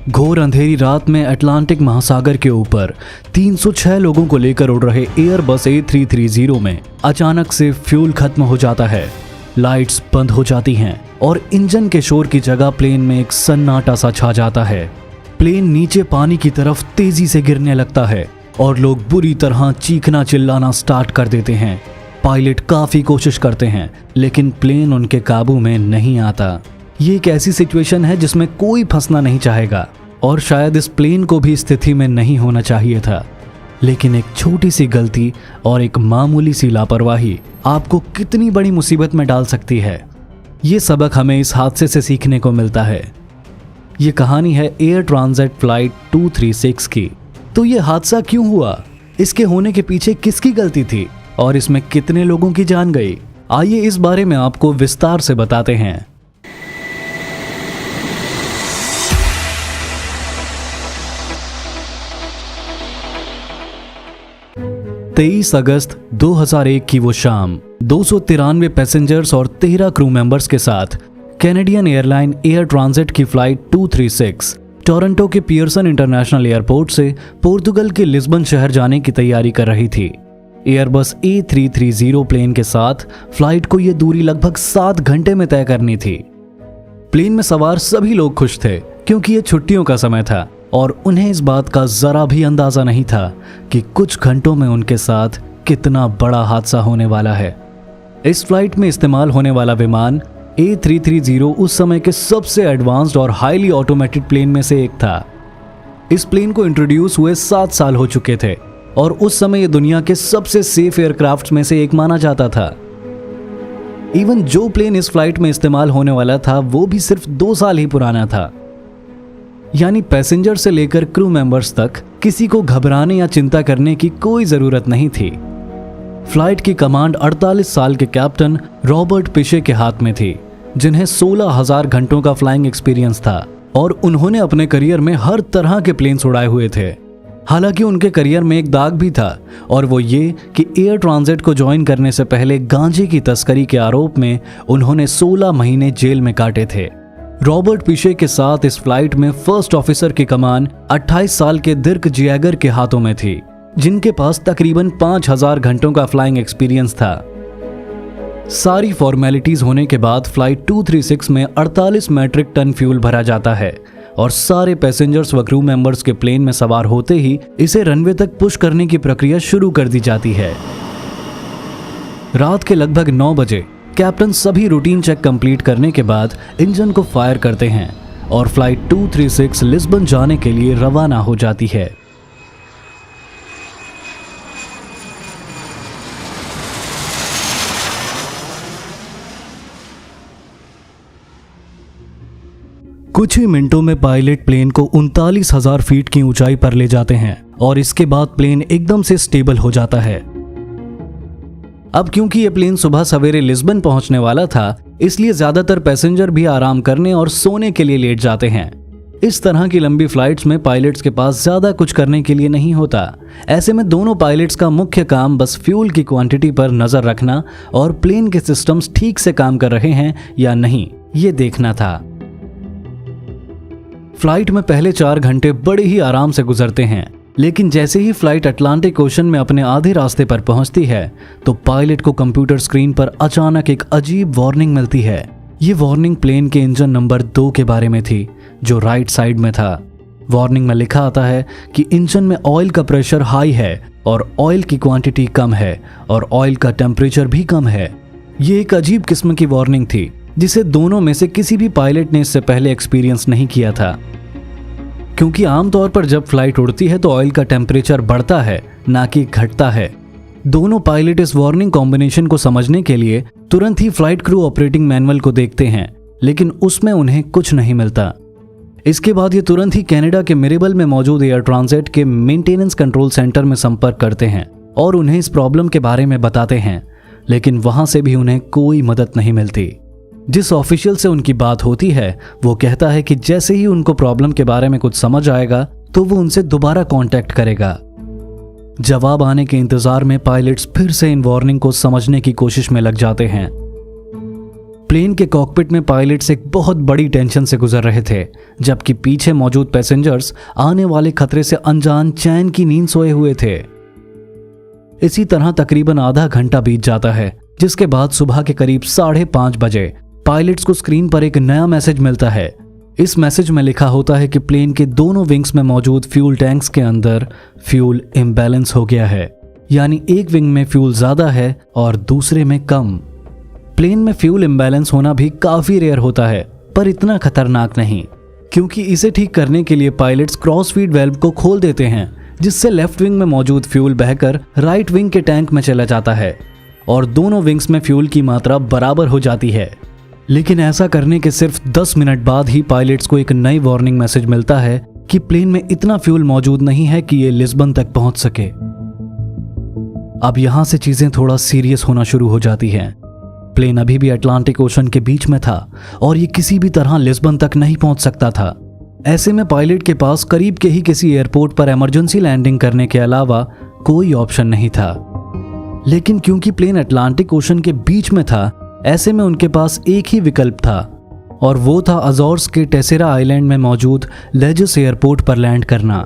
घोर अंधेरी रात में अटलांटिक महासागर के ऊपर 306 लोगों को लेकर उड़ रहे एयरबस A330 में अचानक से फ्यूल खत्म हो जाता है। लाइट्स बंद हो जाती हैं और इंजन के शोर की जगह प्लेन में एक सन्नाटा सा छा जाता है। प्लेन नीचे पानी की तरफ तेजी से गिरने लगता है और लोग बुरी तरह चीखना चिल्लाना स्टार्ट कर देते हैं। पायलट काफी कोशिश करते हैं लेकिन प्लेन उनके काबू में नहीं आता। ये एक ऐसी सिचुएशन है जिसमें कोई फंसना नहीं चाहेगा और शायद इस प्लेन को भी स्थिति में नहीं होना चाहिए था, लेकिन एक छोटी सी गलती और एक मामूली सी लापरवाही आपको कितनी बड़ी मुसीबत में डाल सकती है। ये सबक हमें इस हादसे से सीखने को मिलता है। ये कहानी है एयर ट्रांजिट फ्लाइट 236 की। तो ये हादसा क्यों हुआ, इसके होने के पीछे किसकी गलती थी और इसमें कितने लोगों की जान गई, आइए इस बारे में आपको विस्तार से बताते हैं। 23 अगस्त 2001 की वो शाम 293 पैसेंजर्स और 13 क्रू मेंबर्स के साथ कैनेडियन एयरलाइन एयर ट्रांजिट की फ्लाइट 236 टोरंटो के पियर्सन इंटरनेशनल एयरपोर्ट से पोर्तुगल के लिस्बन शहर जाने की तैयारी कर रही थी। एयरबस A330 प्लेन के साथ फ्लाइट को यह दूरी लगभग 7 घंटे में तय करनी थी। प्लेन में सवार सभी लोग खुश थे क्योंकि यह छुट्टियों का समय था और उन्हें इस बात का जरा भी अंदाजा नहीं था कि कुछ घंटों में उनके साथ कितना बड़ा हादसा होने वाला है। इस फ्लाइट में इस्तेमाल होने वाला विमान A330 उस समय के सबसे एडवांस्ड और हाईली ऑटोमेटेड प्लेन में से एक था। इस प्लेन को इंट्रोड्यूस हुए 7 साल हो चुके थे और उस समय यह दुनिया के सबसे सेफ एयरक्राफ्ट में से एक माना जाता था। इवन जो प्लेन इस फ्लाइट में इस्तेमाल होने वाला था वो भी सिर्फ 2 साल ही पुराना था। यानी पैसेंजर से लेकर क्रू मेंबर्स तक किसी को घबराने या चिंता करने की कोई जरूरत नहीं थी। फ्लाइट की कमांड 48 साल के कैप्टन रॉबर्ट पिशे के हाथ में थी, जिन्हें 16,000 घंटों का फ्लाइंग एक्सपीरियंस था और उन्होंने अपने करियर में हर तरह के प्लेन्स उड़ाए हुए थे। हालांकि उनके करियर में एक दाग भी था और वो ये कि एयर ट्रांजिट को ज्वाइन करने से पहले गांजे की तस्करी के आरोप में उन्होंने 16 महीने जेल में काटे थे। रॉबर्ट पिशे के साथ इस फ्लाइट में फर्स्ट ऑफिसर की कमान 28 साल के दिर्क जियागर के हाथों में थी, जिनके पास तकरीबन 5,000 घंटों का फ्लाइंग एक्सपीरियंस था। सारी फॉर्मेलिटीज होने के बाद फ्लाइट 236 में 48 मैट्रिक टन फ्यूल भरा जाता है और सारे पैसेंजर्स व क्रू मेंबर्स के प्लेन में सवार होते ही इसे रनवे तक पुश करने की प्रक्रिया शुरू कर दी जाती है। रात के लगभग 9 बजे कैप्टन सभी रूटीन चेक कंप्लीट करने के बाद इंजन को फायर करते हैं और फ्लाइट 236 लिस्बन जाने के लिए रवाना हो जाती है। कुछ ही मिनटों में पायलट प्लेन को 39,000 फीट की ऊंचाई पर ले जाते हैं और इसके बाद प्लेन एकदम से स्टेबल हो जाता है। अब क्योंकि यह प्लेन सुबह सवेरे लिस्बन पहुंचने वाला था, इसलिए ज्यादातर पैसेंजर भी आराम करने और सोने के लिए लेट जाते हैं। इस तरह की लंबी फ्लाइट्स में पायलट्स के पास ज्यादा कुछ करने के लिए नहीं होता। ऐसे में दोनों पायलट्स का मुख्य काम बस फ्यूल की क्वांटिटी पर नजर रखना और प्लेन के सिस्टम्स ठीक से काम कर रहे हैं या नहीं, ये देखना था। फ्लाइट में पहले 4 घंटे बड़े ही आराम से गुजरते हैं, लेकिन जैसे ही फ्लाइट अटलांटिक ओशन में अपने आधे रास्ते पर पहुंचती है तो पायलट को कंप्यूटर स्क्रीन पर अचानक एक अजीब वार्निंग मिलती है। ये वार्निंग प्लेन के इंजन नंबर 2 के बारे में थी, जो राइट साइड में था। वार्निंग में लिखा आता है कि इंजन में ऑयल का प्रेशर हाई है और ऑयल की क्वांटिटी कम है और ऑयल का टेम्परेचर भी कम है। ये एक अजीब किस्म की वार्निंग थी जिसे दोनों में से किसी भी पायलट ने इससे पहले एक्सपीरियंस नहीं किया था, क्योंकि आमतौर पर जब फ्लाइट उड़ती है तो ऑयल का टेम्परेचर बढ़ता है, ना कि घटता है। दोनों पायलट इस वार्निंग कॉम्बिनेशन को समझने के लिए तुरंत ही फ्लाइट क्रू ऑपरेटिंग मैनुअल को देखते हैं, लेकिन उसमें उन्हें कुछ नहीं मिलता। इसके बाद ये तुरंत ही कनाडा के मिरेबल में मौजूद एयर ट्रांजिट के मेंटेनेंस कंट्रोल सेंटर में संपर्क करते हैं और उन्हें इस प्रॉब्लम के बारे में बताते हैं, लेकिन वहां से भी उन्हें कोई मदद नहीं मिलती। जिस ऑफिशियल से उनकी बात होती है वो कहता है कि जैसे ही उनको प्रॉब्लम के बारे में कुछ समझ आएगा तो वो उनसे दोबारा कांटेक्ट करेगा। जवाब आने के इंतजार में पायलट्स फिर से इन वार्निंग को समझने की कोशिश में लग जाते हैं। प्लेन के कॉकपिट में पायलट्स एक बहुत बड़ी टेंशन से गुजर रहे थे, जबकि पीछे मौजूद पैसेंजर्स आने वाले खतरे से अनजान चैन की नींद सोए हुए थे। इसी तरह तकरीबन आधा घंटा बीत जाता है, जिसके बाद सुबह के करीब 5:30 बजे पायलट्स को स्क्रीन पर एक नया मैसेज मिलता है। इस मैसेज में लिखा होता है कि प्लेन के दोनों विंग्स में मौजूद फ्यूल टैंक्स के अंदर फ्यूल इम्बैलेंस हो गया है, यानी एक विंग में फ्यूल ज्यादा है और दूसरे में कम। प्लेन में फ्यूल इम्बैलेंस होना भी काफी रेयर होता है, पर इतना खतरनाक नहीं, क्योंकि इसे ठीक करने के लिए पायलट्स क्रॉस फीड वाल्व को खोल देते हैं, जिससे लेफ्ट विंग में मौजूद फ्यूल बहकर राइट विंग के टैंक में चला जाता है और दोनों विंग्स में फ्यूल की मात्रा बराबर हो जाती है। लेकिन ऐसा करने के सिर्फ 10 मिनट बाद ही पायलट्स को एक नई वार्निंग मैसेज मिलता है कि प्लेन में इतना फ्यूल मौजूद नहीं है कि ये लिस्बन तक पहुंच सके। अब यहां से चीजें थोड़ा सीरियस होना शुरू हो जाती हैं। प्लेन अभी भी अटलांटिक ओशन के बीच में था और ये किसी भी तरह लिस्बन तक नहीं पहुंच सकता था। ऐसे में पायलट के पास करीब के ही किसी एयरपोर्ट पर इमरजेंसी लैंडिंग करने के अलावा कोई ऑप्शन नहीं था। लेकिन क्योंकि प्लेन अटलांटिक ओशन के बीच में था, ऐसे में उनके पास एक ही विकल्प था, और वो था अजोर्स के टेसेरा आइलैंड में मौजूद लेजस एयरपोर्ट पर लैंड करना।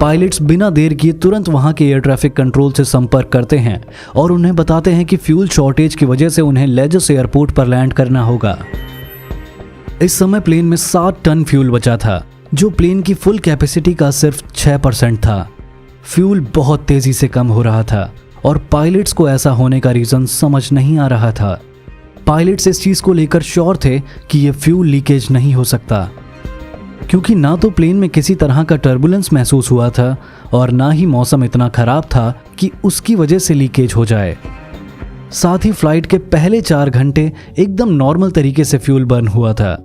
पायलट्स बिना देर किए तुरंत वहां के एयर ट्रैफिक कंट्रोल से संपर्क करते हैं और उन्हें बताते हैं कि फ्यूल शॉर्टेज की वजह से उन्हें लेजस एयरपोर्ट पर लैंड करना होगा। इस समय प्लेन में 7 टन फ्यूल बचा था, जो प्लेन की फुल कैपेसिटी का सिर्फ 6% था। फ्यूल बहुत तेजी से कम हो रहा था और पायलट्स को ऐसा होने का रीजन समझ नहीं आ रहा था। पायलट्स इस चीज को लेकर श्योर थे कि यह फ्यूल लीकेज नहीं हो सकता, क्योंकि ना तो प्लेन में किसी तरह का टर्बुलेंस महसूस हुआ था और ना ही मौसम इतना खराब था कि उसकी वजह से लीकेज हो जाए। साथ ही फ्लाइट के पहले 4 घंटे एकदम नॉर्मल तरीके से फ्यूल बर्न हुआ था।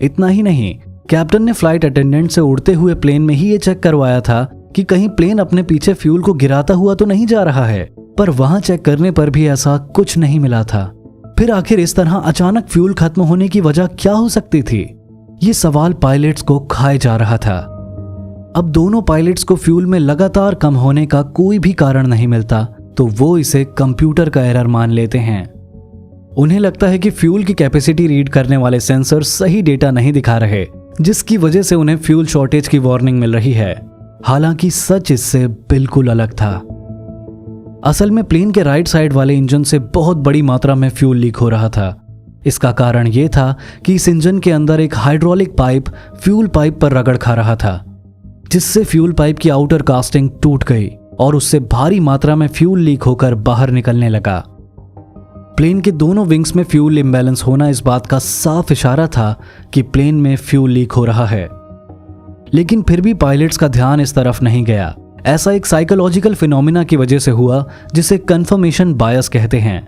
इतना ही नहीं, कैप्टन ने फ्लाइट अटेंडेंट से उड़ते हुए प्लेन में ही ये चेक करवाया था कि कहीं प्लेन अपने पीछे फ्यूल को गिराता हुआ तो नहीं जा रहा है, पर वहां चेक करने पर भी ऐसा कुछ नहीं मिला था। फिर आखिर इस तरह अचानक फ्यूल खत्म होने की वजह क्या हो सकती थी? ये सवाल पायलट्स को खाए जा रहा था। अब दोनों पायलट्स को फ्यूल में लगातार कम होने का कोई भी कारण नहीं मिलता, तो वो इसे कंप्यूटर का एरर मान लेते हैं। उन्हें लगता है कि फ्यूल की कैपेसिटी रीड करने वाले सेंसर सही डेटा नहीं दिखा रहे, जिसकी वजह से उन्हें फ्यूल शॉर्टेज की वार्निंग मिल रही है। हालांकि सच इससे बिल्कुल अलग था। असल में प्लेन के राइट साइड वाले इंजन से बहुत बड़ी मात्रा में फ्यूल लीक हो रहा था। इसका कारण यह था कि इस इंजन के अंदर एक हाइड्रोलिक पाइप फ्यूल पाइप पर रगड़ खा रहा था, जिससे फ्यूल पाइप की आउटर कास्टिंग टूट गई और उससे भारी मात्रा में फ्यूल लीक होकर बाहर निकलने लगा। प्लेन के दोनों विंग्स में फ्यूल इम्बैलेंस होना इस बात का साफ इशारा था कि प्लेन में फ्यूल लीक हो रहा है। लेकिन फिर भी पायलट्स का ध्यान इस तरफ नहीं गया। ऐसा एक साइकोलॉजिकल फिनोमिना की वजह से हुआ, जिसे कंफर्मेशन बायस कहते हैं।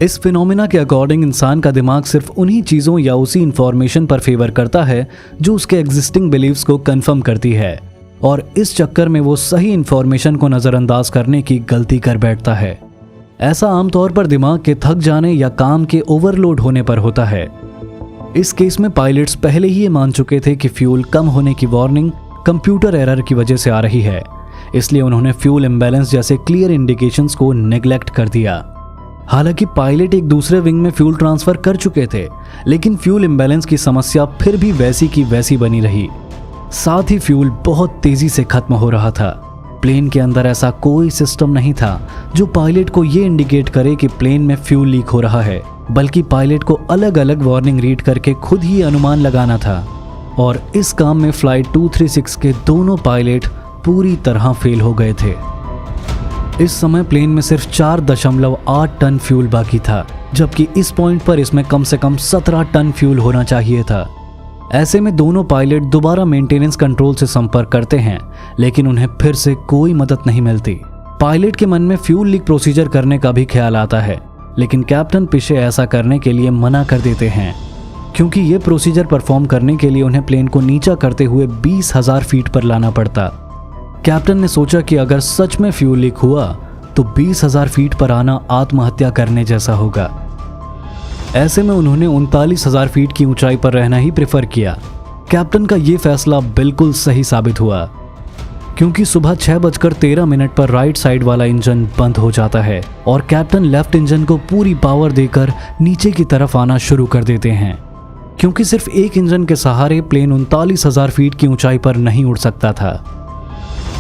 इस फिनोमिना के अकॉर्डिंग इंसान का दिमाग सिर्फ उन्हीं चीज़ों या उसी इंफॉर्मेशन पर फेवर करता है जो उसके एग्जिस्टिंग बिलीव्स को कंफर्म करती है, और इस चक्कर में वो सही इंफॉर्मेशन को नज़रअंदाज करने की गलती कर बैठता है। ऐसा आमतौर पर दिमाग के थक जाने या काम के ओवरलोड होने पर होता है। इस केस में पायलट्स पहले ही ये मान चुके थे कि फ्यूल कम होने की वार्निंग कंप्यूटर एरर की वजह से आ रही है, इसलिए उन्होंने फ्यूल इम्बैलेंस जैसे क्लियर इंडिकेशंस को नेग्लेक्ट कर दिया। हालांकि पायलट एक दूसरे विंग में फ्यूल ट्रांसफर कर चुके थे, लेकिन फ्यूल इम्बैलेंस की समस्या फिर भी वैसी की वैसी बनी रही। साथ ही फ्यूल बहुत तेजी से खत्म हो रहा था। प्लेन के अंदर ऐसा कोई सिस्टम नहीं था जो पायलट को ये इंडिकेट करे कि प्लेन में फ्यूल लीक हो रहा है, बल्कि पायलट को अलग अलग वार्निंग रीड करके खुद ही अनुमान लगाना था। और इस काम में फ्लाइट 236 के दोनों पायलट पूरी तरह फेल हो गए थे। इस समय प्लेन में सिर्फ 4.8 टन फ्यूल बाकी था, जबकि इस पॉइंट पर इसमें कम से कम 17 टन फ्यूल होना चाहिए था। ऐसे में दोनों पायलट दोबारा मेंटेनेंस कंट्रोल से संपर्क करते हैं, लेकिन उन्हें फिर से कोई मदद नहीं मिलती। पायलट के मन में फ्यूल लीक प्रोसीजर करने का भी ख्याल आता है, लेकिन कैप्टन पिशे ऐसा करने के लिए मना कर देते हैं, क्योंकि ये प्रोसीजर परफॉर्म करने के लिए उन्हें प्लेन को नीचा करते हुए 20,000 फीट पर लाना पड़ता। कैप्टन ने सोचा कि अगर सच में फ्यूल लीक हुआ तो 20,000 फीट पर आना आत्महत्या करने जैसा होगा। ऐसे में उन्होंने 39,000 फीट की ऊंचाई पर रहना ही प्रेफर किया। कैप्टन का ये फैसला बिल्कुल सही साबित हुआ, क्योंकि सुबह 6:13 पर राइट साइड वाला इंजन बंद हो जाता है और कैप्टन लेफ्ट इंजन को पूरी पावर देकर नीचे की तरफ आना शुरू कर देते हैं, क्योंकि सिर्फ एक इंजन के सहारे प्लेन 39,000 फीट की ऊंचाई पर नहीं उड़ सकता था।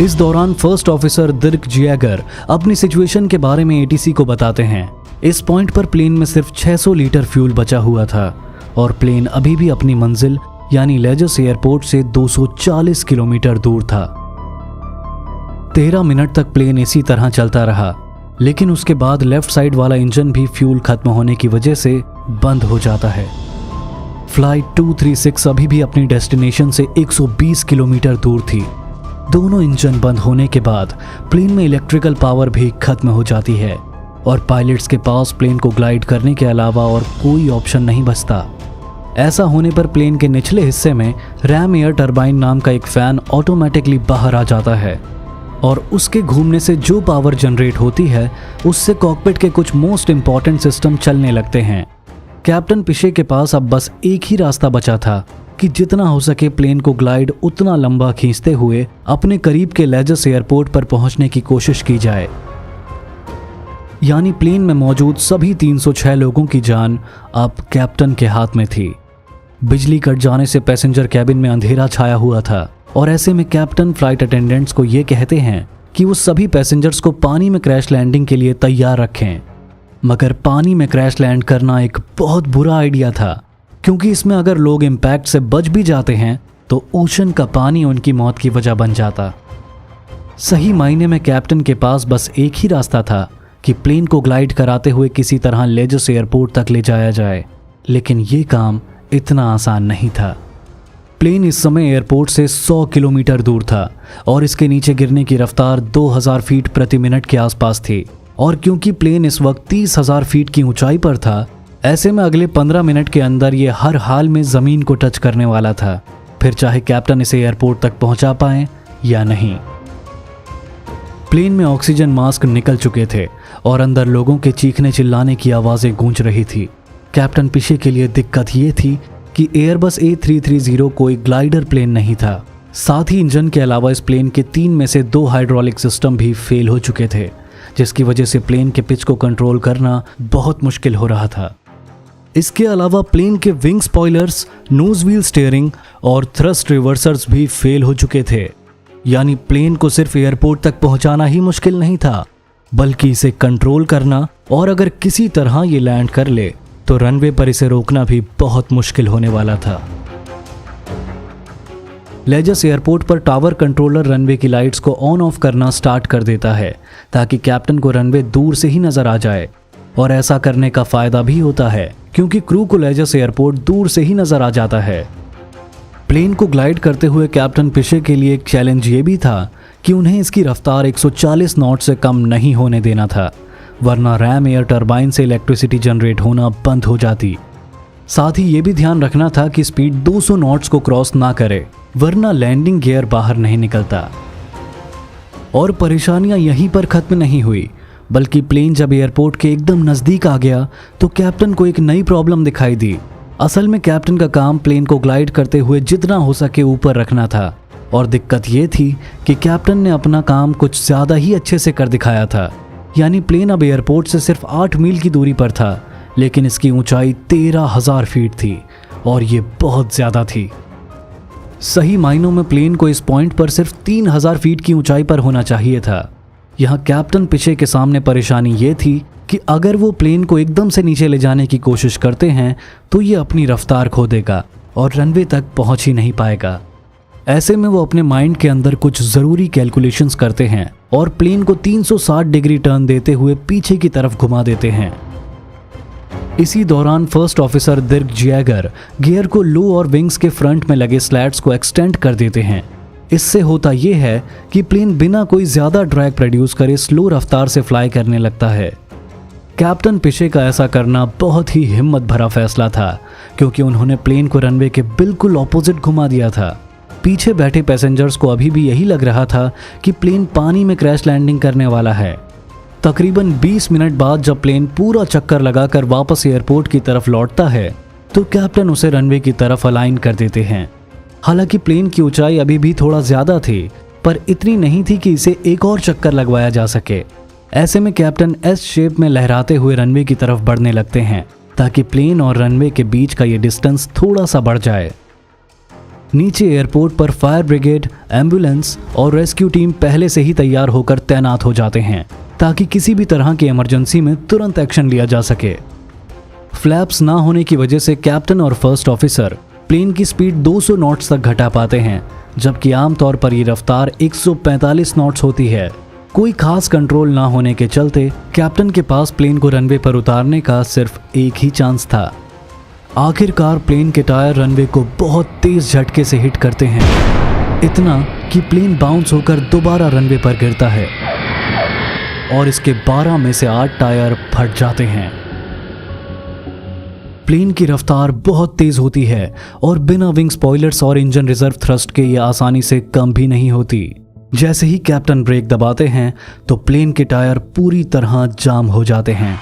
इस दौरान फर्स्ट ऑफिसर दिर्क जियागर अपनी सिचुएशन के बारे में एटीसी को बताते हैं। इस पॉइंट पर प्लेन में सिर्फ 600 लीटर फ्यूल बचा हुआ था और प्लेन अभी भी अपनी मंजिल यानी लेजस एयरपोर्ट से 240 किलोमीटर दूर था। 13 मिनट तक प्लेन इसी तरह चलता रहा, लेकिन उसके बाद लेफ्ट साइड वाला इंजन भी फ्यूल खत्म होने की वजह से बंद हो जाता है। फ्लाइट 236 अभी भी अपनी डेस्टिनेशन से 120 किलोमीटर दूर थी। दोनों इंजन बंद होने के बाद प्लेन में इलेक्ट्रिकल पावर भी खत्म हो जाती है और पायलट्स के पास प्लेन को ग्लाइड करने के अलावा और कोई ऑप्शन नहीं बचता। ऐसा होने पर प्लेन के निचले हिस्से में रैम एयर टरबाइन नाम का एक फैन ऑटोमेटिकली बाहर आ जाता है और उसके घूमने से जो पावर जनरेट होती है उससे कॉकपिट के कुछ मोस्ट इंपॉर्टेंट सिस्टम चलने लगते हैं। कैप्टन पिशे के पास अब बस एक ही रास्ता बचा था कि जितना हो सके प्लेन को ग्लाइड उतना लंबा खींचते हुए अपने करीब के लेजस एयरपोर्ट पर पहुंचने की कोशिश की जाए। यानी प्लेन में मौजूद सभी 306 लोगों की जान अब कैप्टन के हाथ में थी। बिजली कट जाने से पैसेंजर कैबिन में अंधेरा छाया हुआ था और ऐसे में कैप्टन फ्लाइट अटेंडेंट्स को ये कहते हैं कि वो सभी पैसेंजर्स को पानी में क्रैश लैंडिंग के लिए तैयार रखें। मगर पानी में क्रैश लैंड करना एक बहुत बुरा आइडिया था, क्योंकि इसमें अगर लोग इम्पैक्ट से बच भी जाते हैं तो ओशन का पानी उनकी मौत की वजह बन जाता। सही मायने में कैप्टन के पास बस एक ही रास्ता था कि प्लेन को ग्लाइड कराते हुए किसी तरह लेजस एयरपोर्ट तक ले जाया जाए, लेकिन ये काम इतना आसान नहीं था। प्लेन इस समय एयरपोर्ट से 100 किलोमीटर दूर था और इसके नीचे गिरने की रफ्तार 2000 फीट प्रति मिनट के आसपास थी और क्योंकि प्लेन इस वक्त 30,000 फीट की ऊंचाई पर था, ऐसे में अगले 15 मिनट के अंदर ये हर हाल में ज़मीन को टच करने वाला था, फिर चाहे कैप्टन इसे एयरपोर्ट तक पहुंचा पाए या नहीं। प्लेन में ऑक्सीजन मास्क निकल चुके थे और अंदर लोगों के चीखने चिल्लाने की आवाज़ें गूंज रही थी। कैप्टन पिशे के लिए दिक्कत ये थी कि एयरबस A330 कोई ग्लाइडर प्लेन नहीं था। साथ ही इंजन के अलावा इस प्लेन के 3 में से 2 हाइड्रोलिक सिस्टम भी फेल हो चुके थे, जिसकी वजह से प्लेन के पिच को कंट्रोल करना बहुत मुश्किल हो रहा था। इसके अलावा प्लेन के wing spoilers, nose wheel steering और थ्रस्ट रिवर्सर्स भी फेल हो चुके थे। यानी प्लेन को सिर्फ एयरपोर्ट तक पहुंचाना ही मुश्किल नहीं था, बल्कि इसे कंट्रोल करना और अगर किसी तरह ये लैंड कर ले तो रनवे पर इसे रोकना भी बहुत मुश्किल होने वाला था। लेजस एयरपोर्ट पर टावर कंट्रोलर रनवे की लाइट्स को ऑन ऑफ करना स्टार्ट कर देता है ताकि कैप्टन को रनवे दूर से ही नजर आ जाए, और ऐसा करने का फायदा भी होता है क्योंकि क्रू को लेजस एयरपोर्ट दूर से ही नजर आ जाता है। प्लेन को ग्लाइड करते हुए कैप्टन पिशे के लिए एक चैलेंज ये भी था कि उन्हें इसकी रफ्तार 140 नॉट से कम नहीं होने देना था, वरना रैम एयर टरबाइन से इलेक्ट्रिसिटी जनरेट होना बंद हो जाती। साथ ही ये भी ध्यान रखना था कि स्पीड 200 नॉट्स को क्रॉस ना करे, वरना लैंडिंग गियर बाहर नहीं निकलता। और परेशानियां यहीं पर खत्म नहीं हुई, बल्कि प्लेन जब एयरपोर्ट के एकदम नज़दीक आ गया तो कैप्टन को एक नई प्रॉब्लम दिखाई दी। असल में कैप्टन का काम प्लेन को ग्लाइड करते हुए जितना हो सके ऊपर रखना था, और दिक्कत ये थी कि कैप्टन ने अपना काम कुछ ज़्यादा ही अच्छे से कर दिखाया था। यानी प्लेन अब एयरपोर्ट से सिर्फ 8 मील की दूरी पर था, लेकिन इसकी ऊंचाई 13,000 फीट थी और ये बहुत ज़्यादा थी। सही मायनों में प्लेन को इस पॉइंट पर सिर्फ 3,000 फीट की ऊंचाई पर होना चाहिए था। यहाँ कैप्टन पिशे के सामने परेशानी ये थी कि अगर वो प्लेन को एकदम से नीचे ले जाने की कोशिश करते हैं तो ये अपनी रफ्तार खो देगा और रनवे तक पहुंच ही नहीं पाएगा। ऐसे में वो अपने माइंड के अंदर कुछ ज़रूरी कैलकुलेशंस करते हैं और प्लेन को 360 डिग्री टर्न देते हुए पीछे की तरफ घुमा देते हैं। इसी दौरान फर्स्ट ऑफिसर दिर्क जियागर गियर को लो और विंग्स के फ्रंट में लगे स्लैट्स को एक्सटेंड कर देते हैं। इससे होता यह है कि प्लेन बिना कोई ज़्यादा ड्रैग प्रोड्यूस करे स्लो रफ्तार से फ्लाई करने लगता है। कैप्टन पिशे का ऐसा करना बहुत ही हिम्मत भरा फैसला था, क्योंकि उन्होंने प्लेन को रनवे के बिल्कुल ऑपोजिट घुमा दिया था। पीछे बैठे पैसेंजर्स को अभी भी यही लग रहा था कि प्लेन पानी में क्रैश लैंडिंग करने वाला है। तकरीबन 20 मिनट बाद जब प्लेन पूरा चक्कर लगाकर वापस एयरपोर्ट की तरफ लौटता है तो कैप्टन उसे रनवे की तरफ अलाइन कर देते हैं। हालांकि प्लेन की ऊंचाई अभी भी थोड़ा ज़्यादा थी, पर इतनी नहीं थी कि इसे एक और चक्कर लगवाया जा सके। ऐसे में कैप्टन एस शेप में लहराते हुए रनवे की तरफ बढ़ने लगते हैं ताकि प्लेन और रनवे के बीच का ये डिस्टेंस थोड़ा सा बढ़ जाए। नीचे एयरपोर्ट पर फायर ब्रिगेड, एम्बुलेंस और रेस्क्यू टीम पहले से ही तैयार होकर तैनात हो जाते हैं ताकि किसी भी तरह की इमरजेंसी में तुरंत एक्शन लिया जा सके। फ्लैप्स ना होने की वजह से कैप्टन और फर्स्ट ऑफिसर प्लेन की स्पीड 200 नॉट्स तक घटा पाते हैं, जबकि आमतौर पर ये रफ्तार 145 नॉट्स होती है। कोई खास कंट्रोल ना होने के चलते कैप्टन के पास प्लेन को रनवे पर उतारने का सिर्फ एक ही चांस था। आखिरकार प्लेन के टायर रनवे को बहुत तेज झटके से हिट करते हैं, इतना कि प्लेन बाउंस होकर दोबारा रनवे पर गिरता है और इसके 12 में से 8 टायर फट जाते हैं। प्लेन की रफ्तार बहुत तेज होती है और बिना विंग स्पॉयलर्स और इंजन रिजर्व थ्रस्ट के ये आसानी से कम भी नहीं होती। जैसे ही कैप्टन ब्रेक दबाते हैं तो प्लेन के टायर पूरी तरह जाम हो जाते हैं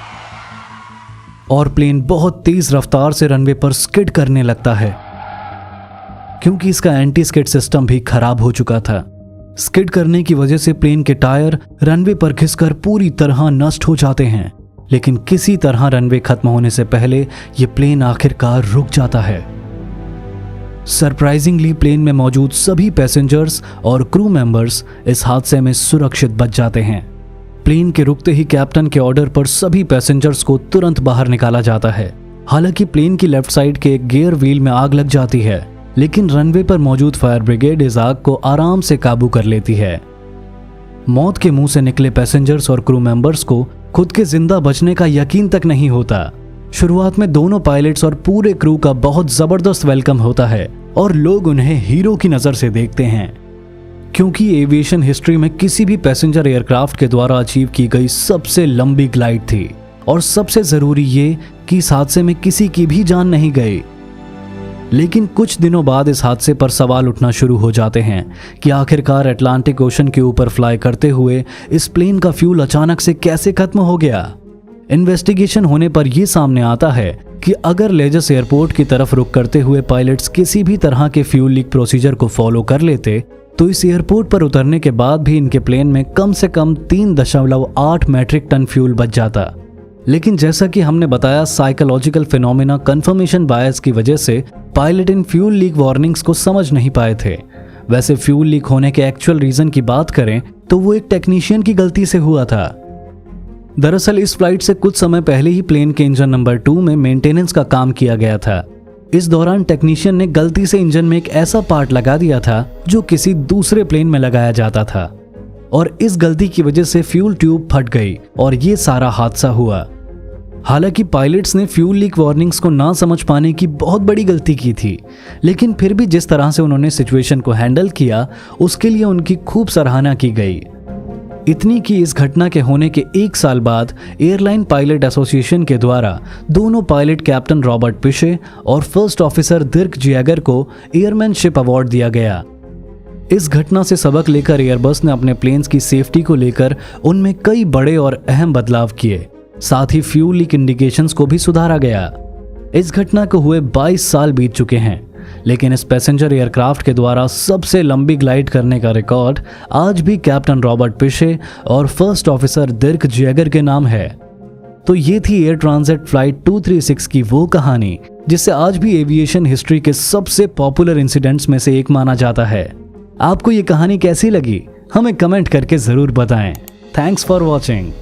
और प्लेन बहुत तेज रफ्तार से रनवे पर स्किड करने लगता है, क्योंकि इसका एंटी स्किड सिस्टम भी खराब हो चुका था। स्किड करने की वजह से प्लेन के टायर रनवे पर घिसकर पूरी तरह नष्ट हो जाते हैं, लेकिन किसी तरह रनवे खत्म होने से पहले यह प्लेन आखिरकार रुक जाता है। सरप्राइजिंगली प्लेन में मौजूद सभी पैसेंजर्स और क्रू मेंबर्स इस हादसे में सुरक्षित बच जाते हैं। प्लेन के रुकते ही कैप्टन के ऑर्डर पर सभी पैसेंजर्स को तुरंत बाहर निकाला जाता है। हालांकि प्लेन की लेफ्ट साइड के एक गियर व्हील में आग लग जाती है, लेकिन रनवे पर मौजूद फायर ब्रिगेड इस आग को आराम से काबू कर लेती है। मौत के मुंह से निकले पैसेंजर्स और क्रू मेंबर्स को खुद के जिंदा बचने का यकीन तक नहीं होता। शुरुआत में दोनों पायलट्स और पूरे क्रू का बहुत जबरदस्त वेलकम होता है और लोग उन्हें हीरो की नजर से देखते हैं, क्योंकि एविएशन हिस्ट्री में किसी भी पैसेंजर एयरक्राफ्ट के द्वारा अचीव की गई सबसे लंबी ग्लाइड थी। और सबसे जरूरी ये कि इस हादसे में किसी की भी जान नहीं गई। लेकिन कुछ दिनों बाद इस हादसे पर सवाल उठना शुरू हो जाते हैं कि आखिरकार अटलांटिक ओशन के ऊपर फ्लाई करते हुए इस प्लेन का फ्यूल अचानक से कैसे खत्म हो गया। इन्वेस्टिगेशन होने पर यह सामने आता है कि अगर लेजस एयरपोर्ट की तरफ रुक करते हुए पायलट्स किसी भी तरह के फ्यूल लीक प्रोसीजर को फॉलो कर लेते तो इस एयरपोर्ट पर उतरने के बाद भी इनके प्लेन में कम से कम 3.8 मैट्रिक टन फ्यूल बच जाता। लेकिन जैसा कि हमने बताया, साइकोलॉजिकल फिनोमेना कंफर्मेशन बायस की वजह से pilot in fuel leak warnings को समझ नहीं पाए थे। वैसे फ्यूल लीक होने के एक्चुअल रीजन की बात करें तो वो एक टेक्नीशियन की गलती से हुआ था। दरअसल इस फ्लाइट से कुछ समय पहले ही प्लेन के इंजन नंबर 2 में मेंटेनेंस का काम किया गया था। इस दौरान टेक्नीशियन ने गलती से इंजन में एक ऐसा पार्ट लगा दिया था जो किसी दूसरे प्लेन में लगाया जाता था और इस गलती की वजह से फ्यूल ट्यूब फट गई और ये सारा हादसा हुआ। हालांकि पायलट्स ने फ्यूल लीक वार्निंग्स को ना समझ पाने की बहुत बड़ी गलती की थी, लेकिन फिर भी जिस तरह से उन्होंने सिचुएशन को हैंडल किया उसके लिए उनकी खूब सराहना की गई। इतनी कि इस घटना के होने के 1 साल बाद एयरलाइन पायलट एसोसिएशन के द्वारा दोनों पायलट कैप्टन रॉबर्ट पिशे और फर्स्ट ऑफिसर दिर्क जैगर को एयरमैनशिप अवार्ड दिया गया। इस घटना से सबक लेकर एयरबस ने अपने प्लेन्स की सेफ्टी को लेकर उनमें कई बड़े और अहम बदलाव किए। साथ ही फ्यूल लीक इंडिकेशंस को भी सुधारा गया। इस घटना को हुए 22 साल बीत चुके हैं, लेकिन इस पैसेंजर एयरक्राफ्ट के द्वारा सबसे लंबी ग्लाइड करने का रिकॉर्ड आज भी कैप्टन रॉबर्ट पिशे और फर्स्ट ऑफिसर दिर्क जैगर के नाम है। तो ये थी एयर ट्रांजिट फ्लाइट 236 की वो कहानी जिसे आज भी एविएशन हिस्ट्री के सबसे पॉपुलर इंसिडेंट्स में से एक माना जाता है। आपको ये कहानी कैसी लगी हमें कमेंट करके जरूर बताएं। Thanks for watching.